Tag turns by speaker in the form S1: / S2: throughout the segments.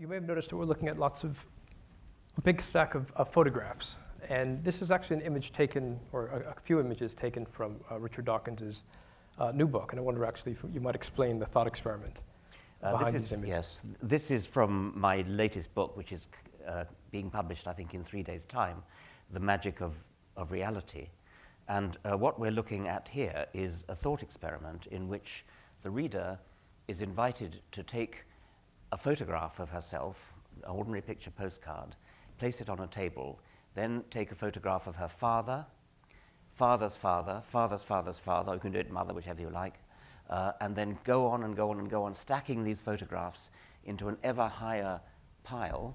S1: You may have noticed that we're looking at a big stack of photographs. And this is actually an image taken, or a few images taken from Richard Dawkins' new book. And I wonder actually if you might explain the thought experiment behind these images.
S2: Yes, this is from my latest book, which is being published, I think, in 3 days' time, The Magic of Reality. And what we're looking at here is a thought experiment in which the reader is invited to take a photograph of herself, an ordinary picture postcard, place it on a table, then take a photograph of her father, father's father, father's father's father, you can do it mother, whichever you like, and then go on and go on and go on, stacking these photographs into an ever higher pile.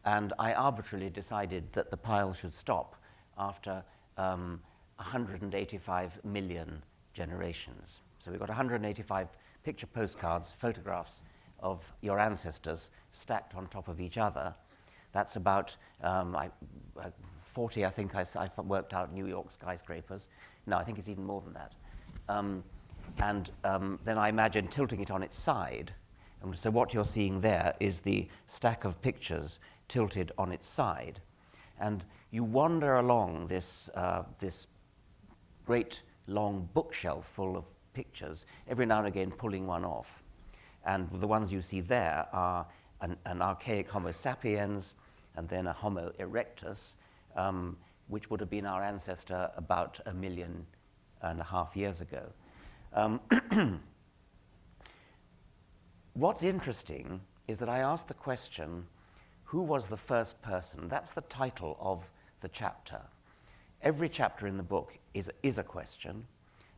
S2: And I arbitrarily decided that the pile should stop after 185 million generations. So we've got 185 picture postcards, photographs of your ancestors stacked on top of each other. That's about 40, I think I worked out, New York skyscrapers. No, I think it's even more than that. Then I imagine tilting it on its side. And so what you're seeing there is the stack of pictures tilted on its side. And you wander along this great long bookshelf full of pictures, every now and again pulling one off. And the ones you see there are an archaic Homo Sapiens and then a Homo erectus, which would have been our ancestor about 1.5 million years ago. What's interesting is that I asked the question, who was the first person? That's the title of the chapter. Every chapter in the book is a question,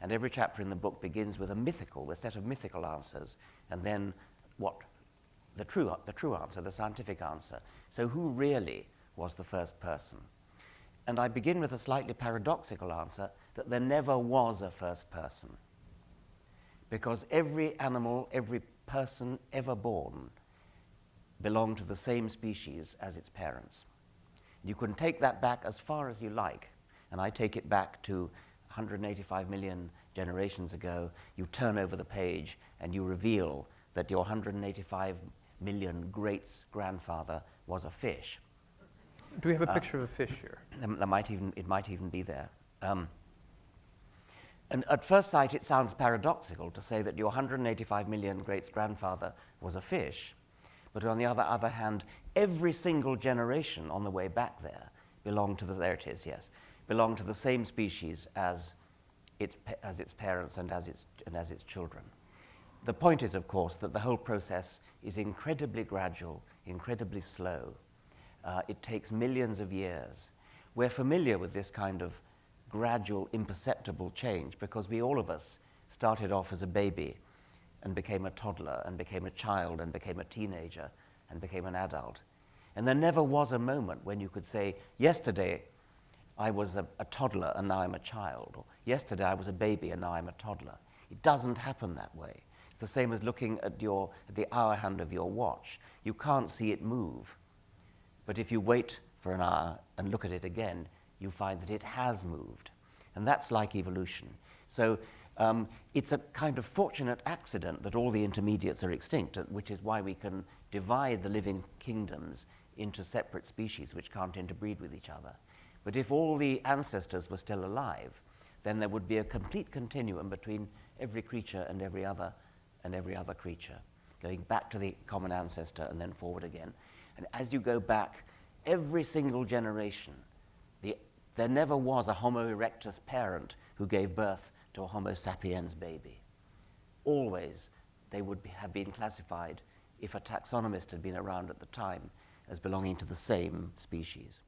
S2: and every chapter in the book begins with a set of mythical answers, and then the true answer, the scientific answer. So who really was the first person? And I begin with a slightly paradoxical answer, that there never was a first person. Because every animal, every person ever born belonged to the same species as its parents. You can take that back as far as you like, and I take it back to 185 million generations ago. You turn over the page and you reveal that your 185 million great-grandfather was a fish.
S1: Do we have a picture of a fish here?
S2: It might even be there. And at first sight, it sounds paradoxical to say that your 185 million great-grandfather was a fish, but on the other hand, every single generation on the way back there belonged to belonged to the same species as its parents and as its children. The point is, of course, that the whole process is incredibly gradual, incredibly slow. It takes millions of years. We're familiar with this kind of gradual, imperceptible change because all of us started off as a baby and became a toddler and became a child and became a teenager and became an adult. And there never was a moment when you could say, yesterday I was a toddler and now I'm a child, or yesterday I was a baby and now I'm a toddler. It doesn't happen that way. It's the same as looking at the hour hand of your watch. You can't see it move. But if you wait for an hour and look at it again, you find that it has moved. And that's like evolution. So it's a kind of fortunate accident that all the intermediates are extinct, which is why we can divide the living kingdoms into separate species which can't interbreed with each other. But if all the ancestors were still alive, then there would be a complete continuum between every creature and every other creature, going back to the common ancestor and then forward again. And as you go back, every single generation, there never was a Homo erectus parent who gave birth to a Homo sapiens baby. Always they would have been classified, if a taxonomist had been around at the time, as belonging to the same species.